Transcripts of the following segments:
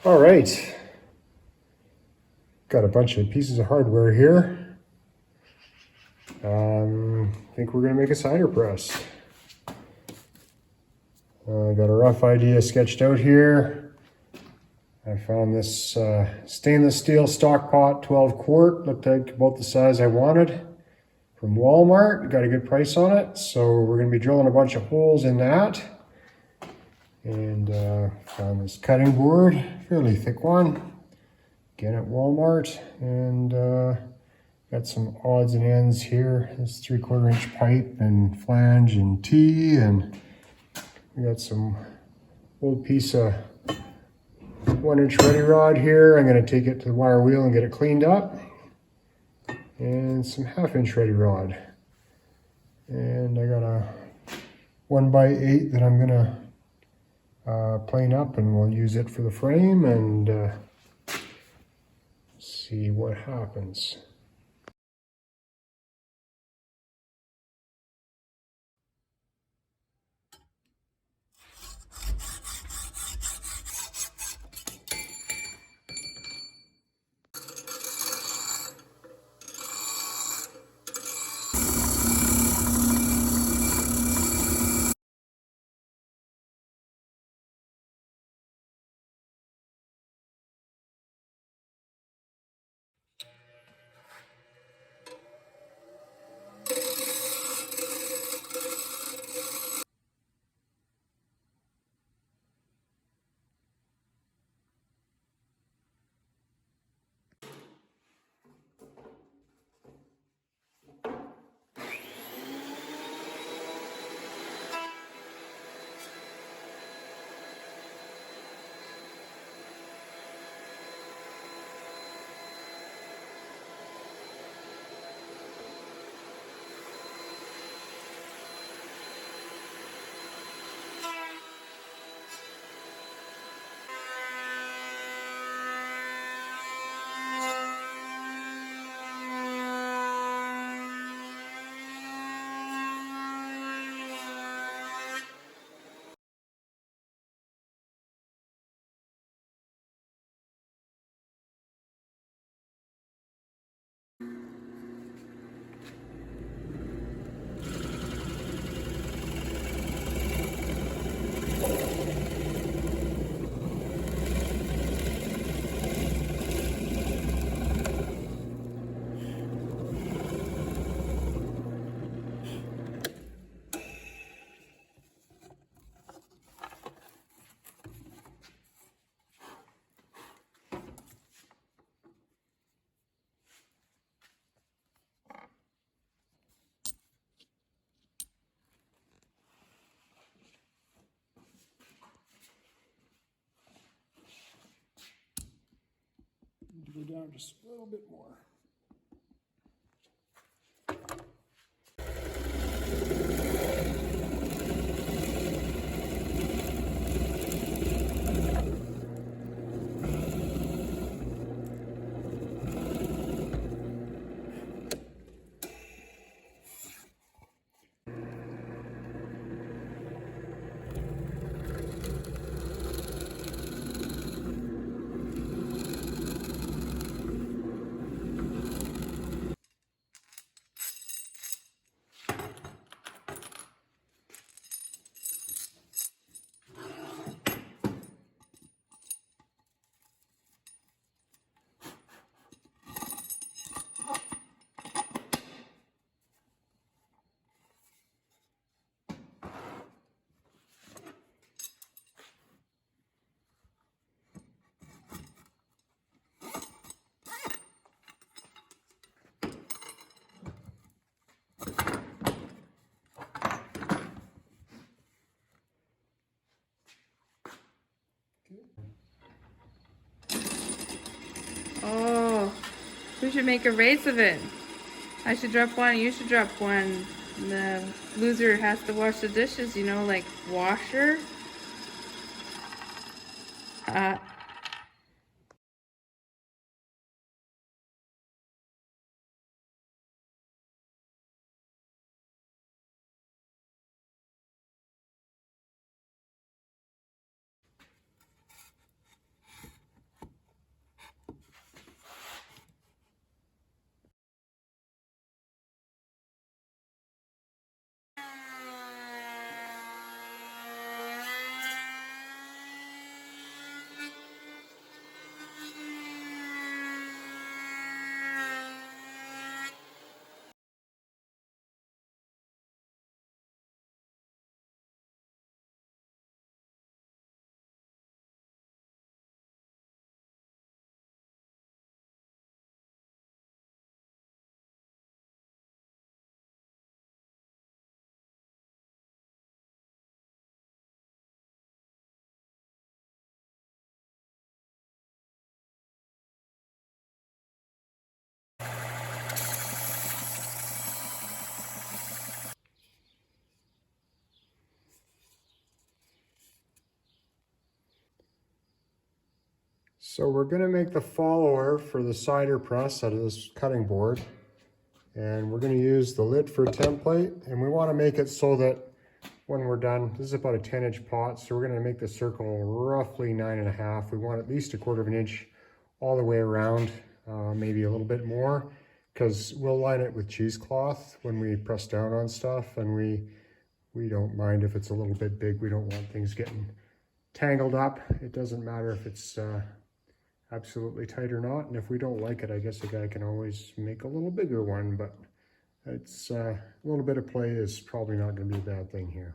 All right, got a bunch of pieces of hardware here. I think we're gonna make a cider press. I got a rough idea sketched out here. I found this stainless steel stock pot, 12 quart, looked like about the size I wanted from Walmart. Got a good price on it, so we're gonna be drilling a bunch of holes in that. And found this cutting board, fairly thick one, again at Walmart, and got some odds and ends here. This 3/4 inch pipe and flange and T, and we got some old piece of 1-inch ready rod here. I'm going to take it to the wire wheel and get it cleaned up, and some 1/2 inch ready rod, and I got a 1x8 that I'm going to plane up, and we'll use it for the frame and see what happens. Go down just a little bit more. Oh, we should make a race of it. I should drop one, you should drop one. The loser has to wash the dishes, like washer. Uh, So we're going to make the follower for the cider press out of this cutting board. And we're going to use the lid for a template. And we want to make it so that when we're done, this is about a 10-inch pot. So we're going to make the circle roughly 9.5. We want at least 1/4 of an inch all the way around, maybe a little bit more, because we'll line it with cheesecloth when we press down on stuff. And we don't mind if it's a little bit big. We don't want things getting tangled up. It doesn't matter if it's absolutely tight or not, and if we don't like it, I guess a guy can always make a little bigger one, but it's a little bit of play is probably not going to be a bad thing here.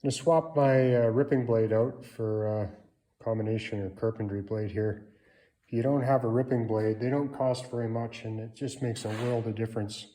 I'm going to swap my ripping blade out for a combination or carpentry blade here. If you don't have a ripping blade, they don't cost very much, and it just makes a world of difference.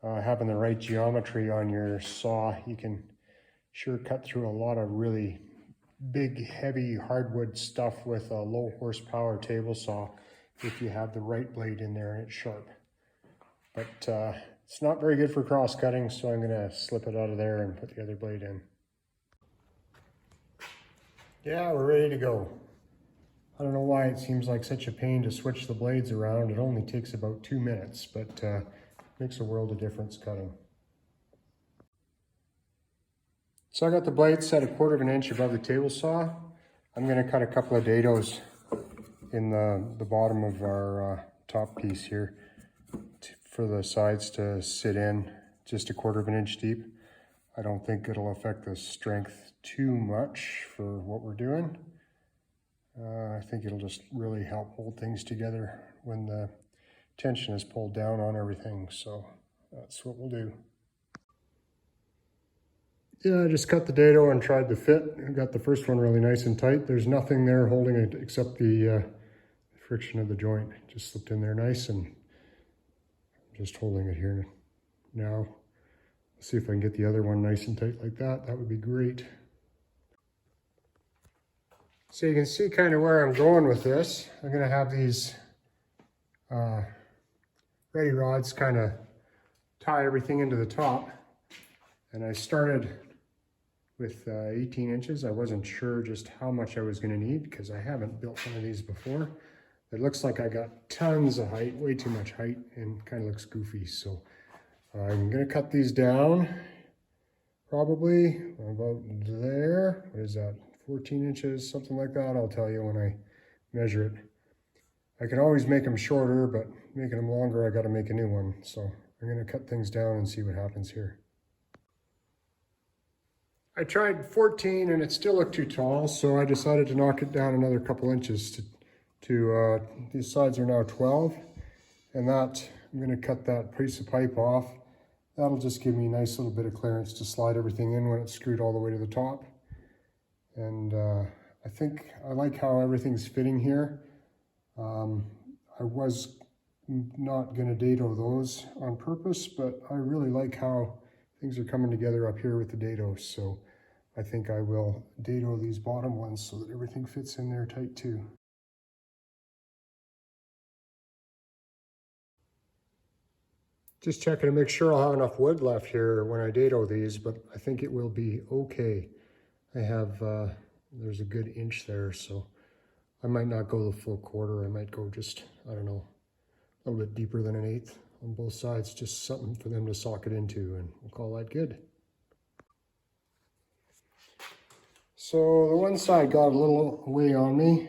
Having the right geometry on your saw, you can sure cut through a lot of really big, heavy hardwood stuff with a low horsepower table saw if you have the right blade in there and it's sharp. But it's not very good for cross cutting, so I'm going to slip it out of there and put the other blade in. Yeah, we're ready to go. I don't know why it seems like such a pain to switch the blades around. It only takes about 2 minutes, but makes a world of difference cutting. So I got the blade set 1/4 of an inch above the table saw. I'm going to cut a couple of dados in the bottom of our top piece here for the sides to sit in, just 1/4 of an inch deep. I don't think it'll affect the strength too much for what we're doing. I think it'll just really help hold things together when the tension is pulled down on everything. So that's what we'll do. Yeah, I just cut the dado and tried the fit. I got the first one really nice and tight. There's nothing there holding it except the friction of the joint. It just slipped in there nice, and I'm just holding it here now. See if I can get the other one nice and tight like that. That would be great. So you can see kind of where I'm going with this. I'm going to have these ready rods kind of tie everything into the top. And I started with 18 inches. I wasn't sure just how much I was going to need because I haven't built one of these before. It looks like I got tons of height, way too much height, and kind of looks goofy. So I'm going to cut these down probably about there. What is that? 14 inches, something like that. I'll tell you when I measure it. I can always make them shorter, but making them longer, I got to make a new one. So I'm going to cut things down and see what happens here. I tried 14 and it still looked too tall, so I decided to knock it down another couple inches to these sides are now 12. And that, I'm going to cut that piece of pipe off. That'll just give me a nice little bit of clearance to slide everything in when it's screwed all the way to the top. And I think I like how everything's fitting here. I was not going to dado those on purpose, but I really like how things are coming together up here with the dados. So I think I will dado these bottom ones so that everything fits in there tight too. Just checking to make sure I'll have enough wood left here when I dado these, but I think it will be okay. I have, there's a good inch there, so I might not go the full 1/4. I might go just, I don't know, a little bit deeper than 1/8 on both sides, just something for them to sock it into, and we'll call that good. So the one side got a little away on me,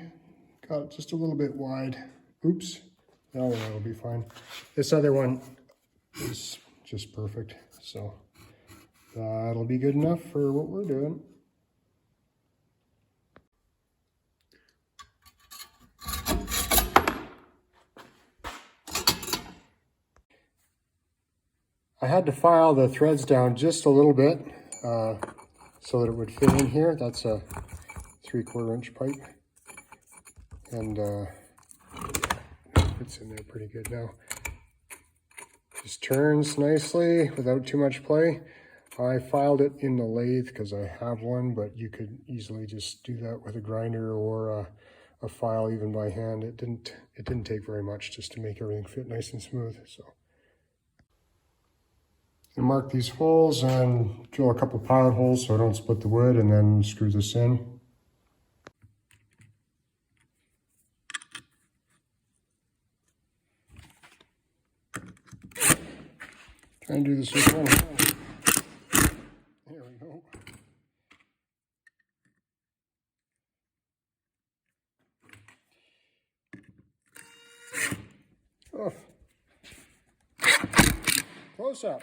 got it just a little bit wide. Oops, no, that'll be fine. This other one is just perfect, so that'll be good enough for what we're doing. I had to file the threads down just a little bit so that it would fit in here. That's a 3/4 inch pipe, and it's in there pretty good now. Just turns nicely without too much play. I filed it in the lathe because I have one, but you could easily just do that with a grinder or a file even by hand. It didn't take very much just to make everything fit nice and smooth. So I mark these holes and drill a couple pilot holes so I don't split the wood, and then screw this in. Try and do this with one hand. There we go. Oh. Close up.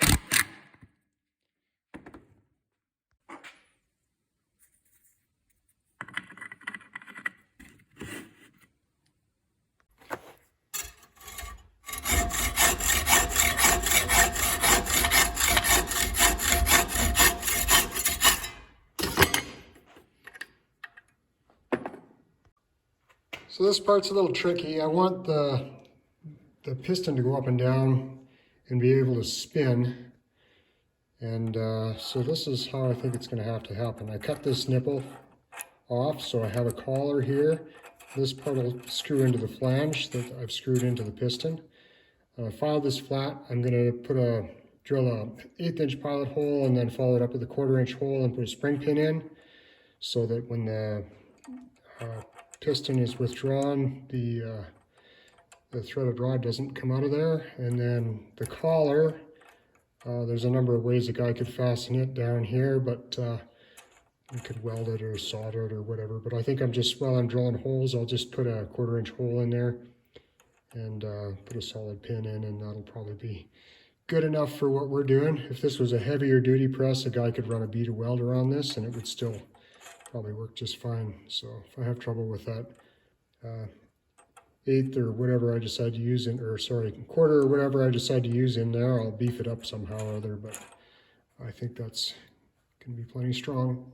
So this part's a little tricky. I want the piston to go up and down and be able to spin. And so this is how I think it's going to happen. I cut this nipple off, so I have a collar here. This part will screw into the flange that I've screwed into the piston. I filed this flat. I'm going to drill a 1/8 inch pilot hole and then follow it up with a 1/4 inch hole and put a spring pin in, so that when the piston is withdrawn, the threaded rod doesn't come out of there. And then the collar, there's a number of ways a guy could fasten it down here, but you could weld it or solder it or whatever. But I think while I'm drilling holes, I'll just put a 1/4 inch hole in there and put a solid pin in, and that'll probably be good enough for what we're doing. If this was a heavier duty press, a guy could run a bead of weld around this and it would still probably work just fine. So if I have trouble with that 1/8 or whatever I decide to use in, or sorry, 1/4 or whatever I decide to use in there, I'll beef it up somehow or other, but I think that's going to be plenty strong.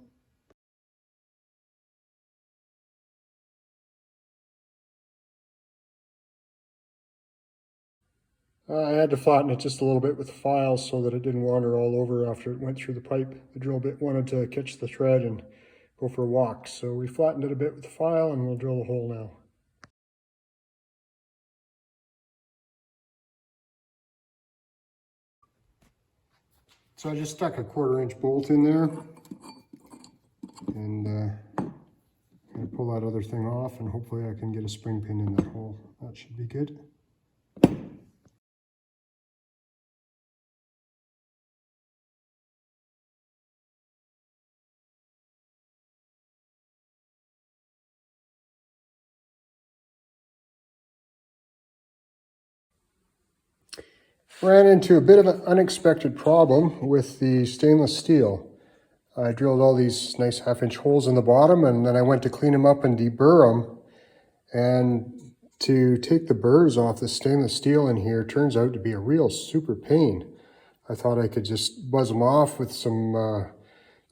I had to flatten it just a little bit with the file so that it didn't wander all over after it went through the pipe. The drill bit wanted to catch the thread and go for a walk. So we flattened it a bit with the file, and we'll drill the hole now. So I just stuck a 1/4 inch bolt in there, and I'm going to pull that other thing off, and hopefully I can get a spring pin in that hole. That should be good. Ran into a bit of an unexpected problem with the stainless steel. I drilled all these nice 1/2 inch holes in the bottom, and then I went to clean them up and deburr them. And to take the burrs off the stainless steel in here turns out to be a real super pain. I thought I could just buzz them off with some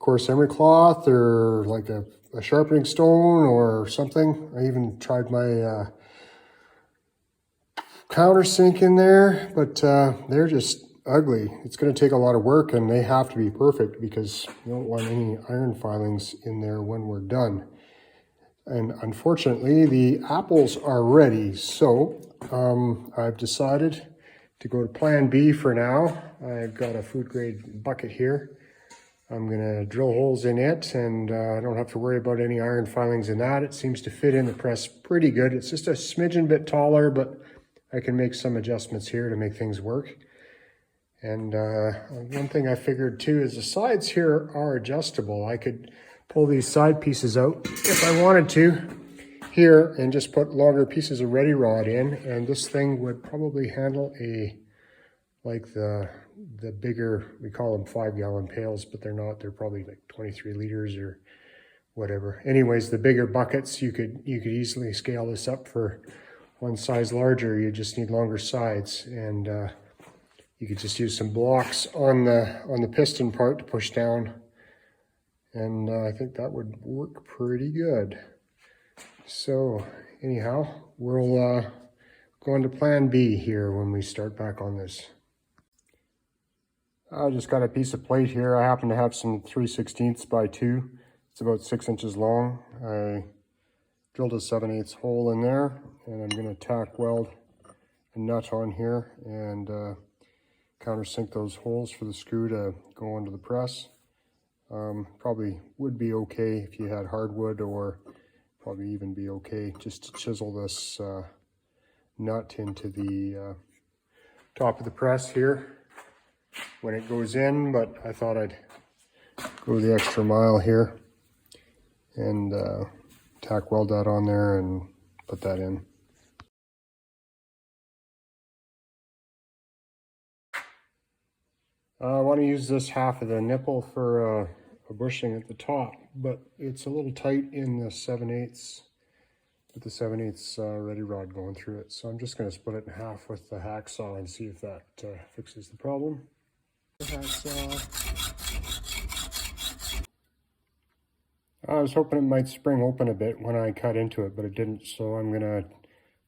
coarse emery cloth or like a sharpening stone or something. I even tried my countersink in there, but they're just ugly. It's going to take a lot of work, and they have to be perfect because you don't want any iron filings in there when we're done. And unfortunately, the apples are ready, so I've decided to go to plan B for now. I've got a food grade bucket here. I'm going to drill holes in it, and I don't have to worry about any iron filings in that. It seems to fit in the press pretty good. It's just a smidgen bit taller, but I can make some adjustments here to make things work. And one thing I figured too is the sides here are adjustable. I could pull these side pieces out if I wanted to here and just put longer pieces of ready rod in, and this thing would probably handle like the bigger, we call them 5-gallon pails, but they're not. They're probably like 23 liters or whatever. Anyways, the bigger buckets, you could easily scale this up for one size larger. You just need longer sides, and you could just use some blocks on the piston part to push down. And I think that would work pretty good. So anyhow, we'll go into plan B here when we start back on this. I just got a piece of plate here. I happen to have some 3/16 by 2. It's about 6 inches long. I drilled a 7/8 hole in there, and I'm going to tack weld a nut on here and countersink those holes for the screw to go into the press. Probably would be okay if you had hardwood, or probably even be okay just to chisel this nut into the top of the press here when it goes in, but I thought I'd go the extra mile here and tack weld that on there and put that in. I want to use this half of the nipple for a bushing at the top, but it's a little tight in the 7/8 with the 7/8 ready rod going through it. So I'm just going to split it in half with the hacksaw and see if that fixes the problem. I was hoping it might spring open a bit when I cut into it, but it didn't. So I'm going to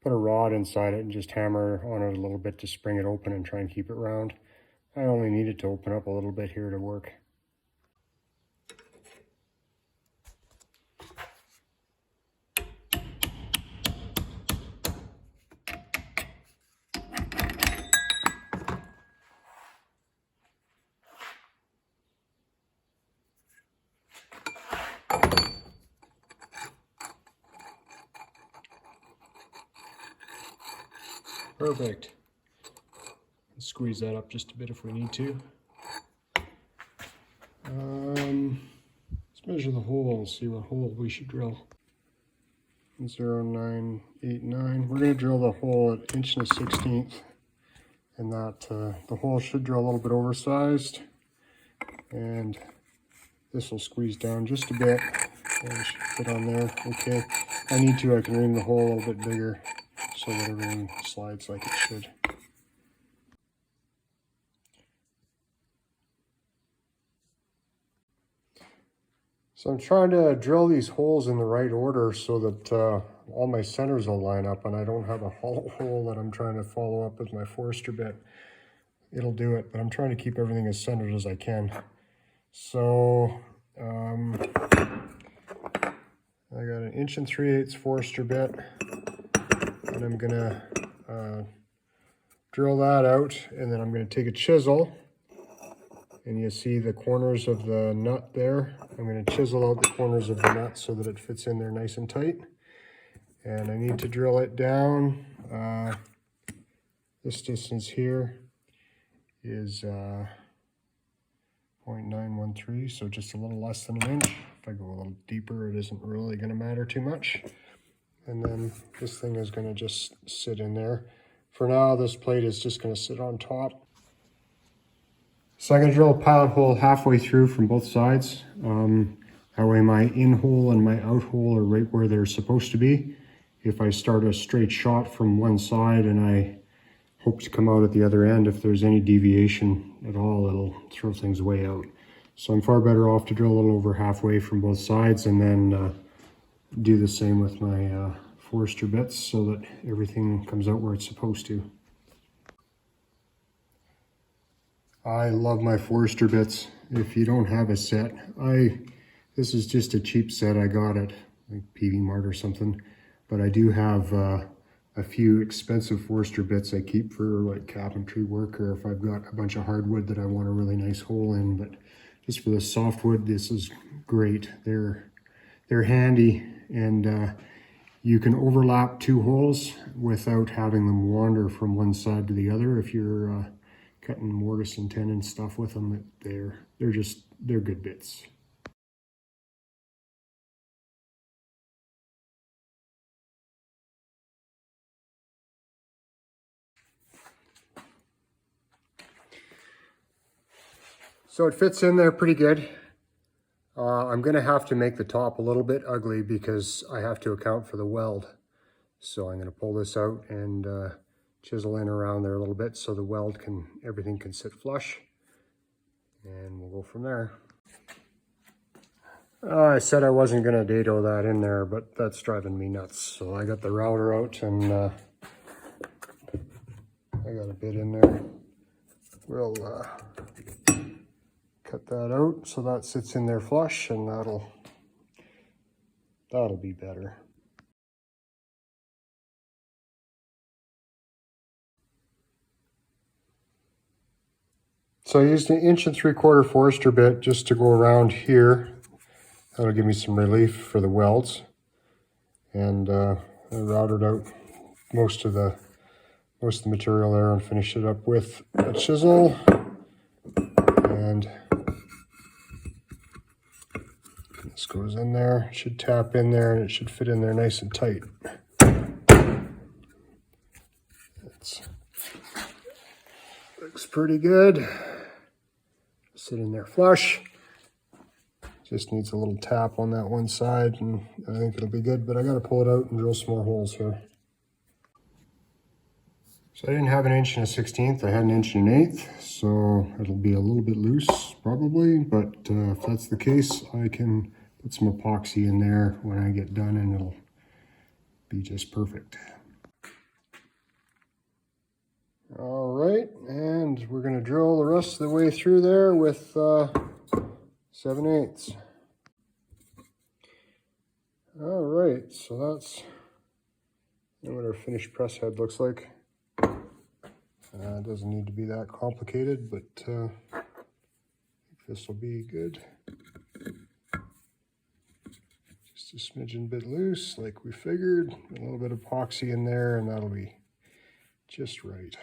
put a rod inside it and just hammer on it a little bit to spring it open and try and keep it round. I only need it to open up a little bit here to work. Perfect. Squeeze that up just a bit if we need to. Let's measure the hole and see what hole we should drill. 0.989. We're going to drill the hole at 1 1/16, and that the hole should drill a little bit oversized, and this will squeeze down just a bit and it should fit on there. Okay, I need to, I can ring the hole a little bit bigger so that everything slides like it should. So I'm trying to drill these holes in the right order so that all my centers will line up and I don't have a hollow hole that I'm trying to follow up with my Forster bit. It'll do it, but I'm trying to keep everything as centered as I can. So I got an 1 3/8 Forster bit, and I'm gonna drill that out, and then I'm gonna take a chisel, and you see the corners of the nut there. I'm going to chisel out the corners of the nut so that it fits in there nice and tight. And I need to drill it down. This distance here is 0.913, so just a little less than an inch. If I go a little deeper, it isn't really going to matter too much. And then this thing is going to just sit in there. For now, this plate is just going to sit on top. So I'm going to drill a pilot hole halfway through from both sides. That way my in hole and my out hole are right where they're supposed to be. If I start a straight shot from one side and I hope to come out at the other end, if there's any deviation at all, it'll throw things way out. So I'm far better off to drill a little over halfway from both sides and then do the same with my Forster bits so that everything comes out where it's supposed to. I love my Forster bits. If you don't have a set, this is just a cheap set I got at like PV Mart or something, but I do have a few expensive Forster bits I keep for like cabinetry work, or if I've got a bunch of hardwood that I want a really nice hole in. But just for the softwood, this is great. They're handy, and you can overlap two holes without having them wander from one side to the other. If you're cutting mortise and tenon stuff with them, they're good bits. So it fits in there pretty good. I'm going to have to make the top a little bit ugly because I have to account for the weld. So I'm going to pull this out and chisel in around there a little bit so the weld everything can sit flush. And we'll go from there. I said I wasn't going to dado that in there, but that's driving me nuts. So I got the router out and I got a bit in there. We'll cut that out so that sits in there flush, and that'll be better. So I used an 1 3/4 Forester bit just to go around here. That'll give me some relief for the welds. And I routed out most of the material there and finished it up with a chisel. And this goes in there. It should tap in there and it should fit in there nice and tight. Looks pretty good. Sit in there flush. Just needs a little tap on that one side and I think it'll be good, but I gotta pull it out and drill some more holes here. So I didn't have 1 1/16, I had 1 1/8, so it'll be a little bit loose probably, but if that's the case, I can put some epoxy in there when I get done and it'll be just perfect. All right, and we're gonna drill the rest of the way through there with 7/8. All right, so that's what our finished press head looks like. It doesn't need to be that complicated, but I think this will be good. Just a smidgen bit loose, like we figured. A little bit of epoxy in there, and that'll be just right.